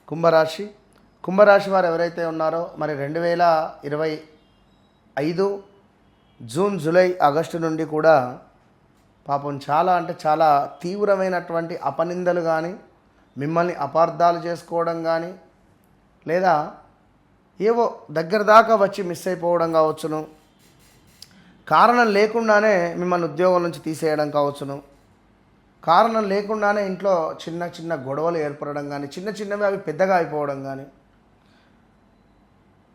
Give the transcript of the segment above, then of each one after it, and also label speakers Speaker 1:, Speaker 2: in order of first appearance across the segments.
Speaker 1: కుంభరాశి కుంభరాశి వారు ఎవరైతే ఉన్నారో మరి 2025 జూన్ జూలై ఆగస్టు నుండి కూడా పాపం చాలా అంటే చాలా తీవ్రమైనటువంటి అపనిందలు కానీ మిమ్మల్ని అపార్థాలు చేసుకోవడం కానీ లేదా ఏవో దగ్గర దాకా వచ్చి మిస్ అయిపోవడం కావచ్చును, కారణం లేకుండానే మిమ్మల్ని ఉద్యోగం నుంచి తీసేయడం కావచ్చును, కారణం లేకుండానే ఇంట్లో చిన్న చిన్న గొడవలు ఏర్పడడం కానీ చిన్న చిన్నవి అవి పెద్దగా అయిపోవడం కానీ,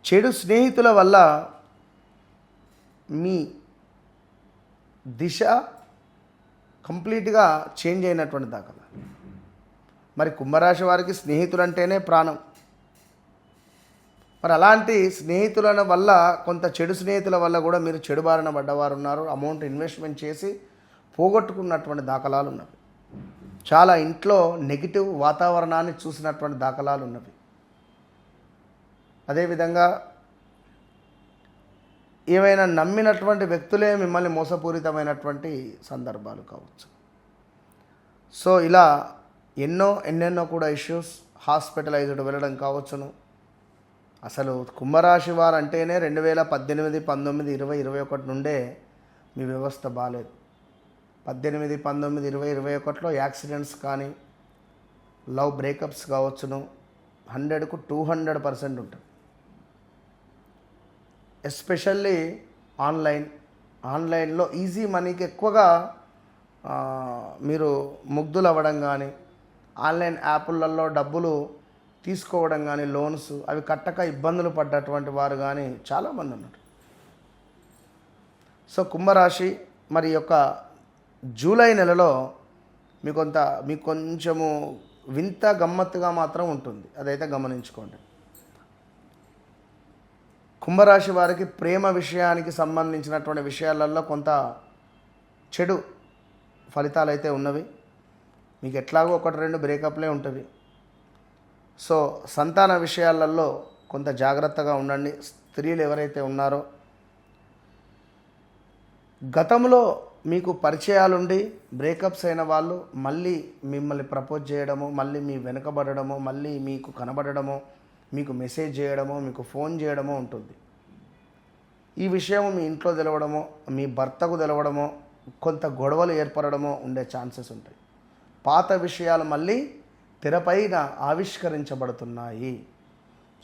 Speaker 1: చెడు స్నేహితుల వల్ల మీ దిశ కంప్లీట్గా చేంజ్ అయినటువంటి దాఖలా. మరి కుంభరాశి వారికి స్నేహితులు అంటేనే ప్రాణం. మరి అలాంటి స్నేహితుల వల్ల కొంత చెడు స్నేహితుల వల్ల కూడా మీరు చెడు బారిన పడ్డవారు ఉన్నారు. అమౌంట్ ఇన్వెస్ట్మెంట్ చేసి పోగొట్టుకున్నటువంటి దాఖలాలు ఉన్నవి. చాలా ఇంట్లో నెగిటివ్ వాతావరణాన్ని చూసినటువంటి దాఖలాలు ఉన్నవి. అదేవిధంగా ఏవైనా నమ్మినటువంటి వ్యక్తులే మిమ్మల్ని మోసపూరితమైనటువంటి సందర్భాలు కావచ్చు. సో ఇలా ఎన్నెన్నో కూడా ఇష్యూస్, హాస్పిటలైజ్డ్ వెళ్ళడం కావచ్చును. అసలు కుంభరాశి వారు అంటేనే 2018, 19, 20, 21 నుండే మీ వ్యవస్థ బాగాలేదు. 18, 19, 20, 21లో యాక్సిడెంట్స్ కానీ లవ్ బ్రేకప్స్ కావచ్చును 100కు 200% ఉంటుంది. ఎస్పెషల్లీ ఆన్లైన్లో ఈజీ మనీకి ఎక్కువగా మీరు ముగ్ధులు అవ్వడం కానీ, ఆన్లైన్ యాప్లలో డబ్బులు తీసుకోవడం కానీ, లోన్స్ అవి కట్టక ఇబ్బందులు పడ్డటువంటి వారు కానీ చాలామంది ఉన్నారు. సో కుంభరాశి మరి యొక్క జూలై నెలలో మీకు కొంచెము వింత గమ్మత్తుగా మాత్రం ఉంటుంది. అదైతే గమనించుకోండి. కుంభరాశి వారికి ప్రేమ విషయానికి సంబంధించినటువంటి విషయాలలో కొంత చెడు ఫలితాలు అయితే ఉన్నవి. మీకు ఎట్లాగో 1-2 బ్రేకప్లే ఉంటుంది. సో సంతాన విషయాలలో కొంత జాగ్రత్తగా ఉండండి. స్త్రీలు ఎవరైతే ఉన్నారో గతంలో మీకు పరిచయాలుండి బ్రేకప్స్ అయిన వాళ్ళు మళ్ళీ మిమ్మల్ని ప్రపోజ్ చేయడము, మళ్ళీ మీ వెనుకబడడము, మళ్ళీ మీకు కనబడడము, మీకు మెసేజ్ చేయడమో, మీకు ఫోన్ చేయడమో ఉంటుంది. ఈ విషయం మీ ఇంట్లో తెలవడమో, మీ భర్తకు తెలవడమో, కొంత గొడవలు ఏర్పడడమో ఉండే ఛాన్సెస్ ఉంటాయి. పాత విషయాలు మళ్ళీ తెరపైన ఆవిష్కరించబడుతున్నాయి.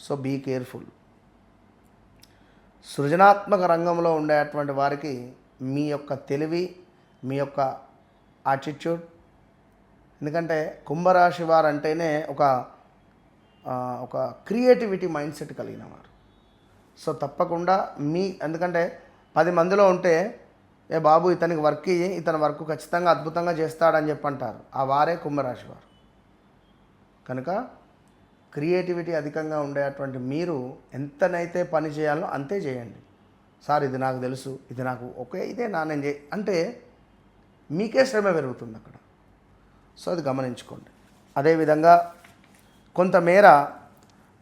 Speaker 1: So be careful. సృజనాత్మక రంగంలో ఉండేటువంటి వారికి మీ యొక్క తెలివి, మీ యొక్క యాటిట్యూడ్, ఎందుకంటే కుంభరాశి వారు అంటేనే ఒక క్రియేటివిటీ మైండ్ సెట్ కలిగిన వారు. సో తప్పకుండా ఎందుకంటే 10 మందిలో ఉంటే ఏ బాబు ఇతనికి వర్క్ ఇయ్యి, ఇతని వర్క్ ఖచ్చితంగా అద్భుతంగా చేస్తాడని చెప్పంటారు. ఆ వారే కుంభరాశి వారు. కనుక క్రియేటివిటీ అధికంగా ఉండేటువంటి మీరు ఎంతనైతే పని చేయాలో అంతే చేయండి. సార్ ఇది నాకు తెలుసు, ఇది నాకు ఇదే నేను అంటే మీకే శ్రమ పెరుగుతుంది అక్కడ. సో అది గమనించుకోండి. అదేవిధంగా కొంతమేర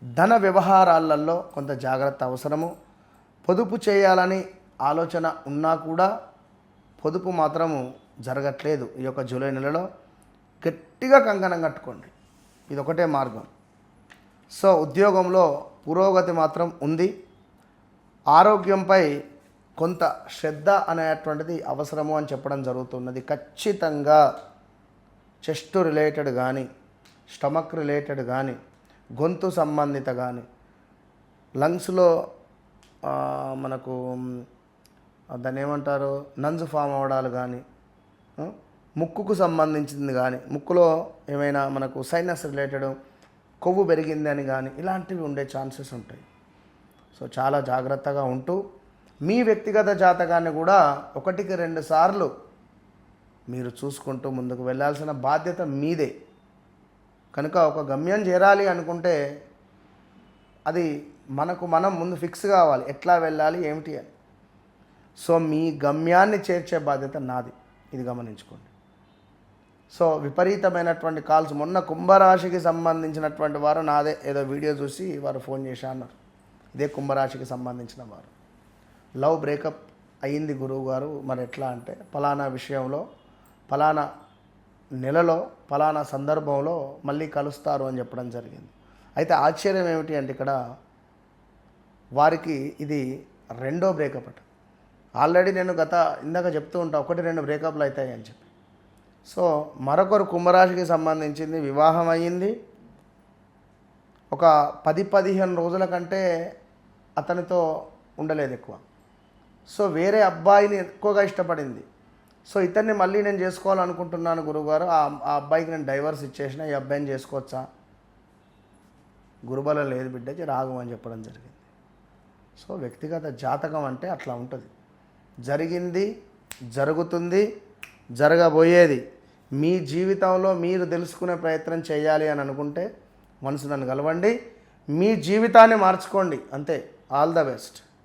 Speaker 1: ధన వ్యవహారాలలో కొంత జాగ్రత్త అవసరము. పొదుపు చేయాలని ఆలోచన ఉన్నా కూడా పొదుపు మాత్రము జరగట్లేదు. ఈ యొక్క జూలై నెలలో గట్టిగా కంకణం కట్టుకోండి. ఇది ఒకటే మార్గం. సో ఉద్యోగంలో పురోగతి మాత్రం ఉంది. ఆరోగ్యంపై కొంత శ్రద్ధ అనేటువంటిది అవసరము అని చెప్పడం జరుగుతున్నది. ఖచ్చితంగా చెస్ట్ రిలేటెడ్ కానీ, స్టమక్ రిలేటెడ్ కానీ, గొంతు సంబంధిత కానీ, లంగ్స్లో మనకు దాన్ని ఏమంటారు నంజు ఫామ్ అవడాలు కానీ, ముక్కుకు సంబంధించింది కానీ, ముక్కులో ఏమైనా మనకు సైనస్ రిలేటెడ్ కొవ్వు పెరిగింది అని కానీ ఇలాంటివి ఉండే ఛాన్సెస్ ఉంటాయి. సో చాలా జాగ్రత్తగా ఉంటూ మీ వ్యక్తిగత జాతకాన్ని కూడా 1-2 సార్లు మీరు చూసుకుంటూ ముందుకు వెళ్ళాల్సిన బాధ్యత మీదే. కనుక ఒక గమ్యం చేరాలి అనుకుంటే అది మనం ముందు ఫిక్స్ కావాలి, ఎట్లా వెళ్ళాలి ఏమిటి అని. సో మీ గమ్యాన్ని చేర్చే బాధ్యత నాది. ఇది గమనించుకోండి. సో విపరీతమైనటువంటి కాల్స్ మొన్న కుంభరాశికి సంబంధించినటువంటి వారు నాదే ఏదో వీడియో చూసి వారు ఫోన్ చేశా అన్నారు. ఇదే కుంభరాశికి సంబంధించిన వారు. లవ్ బ్రేకప్ అయ్యింది గురువు గారు, మరి ఎట్లా అంటే ఫలానా విషయంలో ఫలానా నెలలో ఫలానా సందర్భంలో మళ్ళీ కలుస్తారు అని చెప్పడం జరిగింది. అయితే ఆశ్చర్యం ఏమిటి అంటే ఇక్కడ వారికి ఇది రెండో బ్రేకప్ అట. ఆల్రెడీ నేను ఇందాక చెప్తూ ఉంటా 1-2 బ్రేకప్లు అవుతాయి అని చెప్పి. సో మరొకరు కుంభరాశికి సంబంధించింది వివాహం అయ్యింది. ఒక 10-15 రోజుల కంటే అతనితో ఉండలేదు ఎక్కువ. సో వేరే అబ్బాయిని ఎక్కువగా ఇష్టపడింది. సో ఇతన్ని మళ్ళీ నేను చేసుకోవాలనుకుంటున్నాను గురువుగారు, ఆ అబ్బాయికి నేను డైవర్స్ ఇచ్చేసిన, ఈ అబ్బాయిని చేసుకోవచ్చా? గురుబలం లేదు బిడ్డ, రాగం అని చెప్పడం జరిగింది. సో వ్యక్తిగత జాతకం అంటే అట్లా ఉంటుంది. జరిగింది, జరుగుతుంది, జరగబోయేది మీ జీవితంలో మీరు తెలుసుకునే ప్రయత్నం చేయాలి అని అనుకుంటే మనసు నన్ను కలవండి, మీ జీవితాన్ని మార్చుకోండి. అంతే. All the best.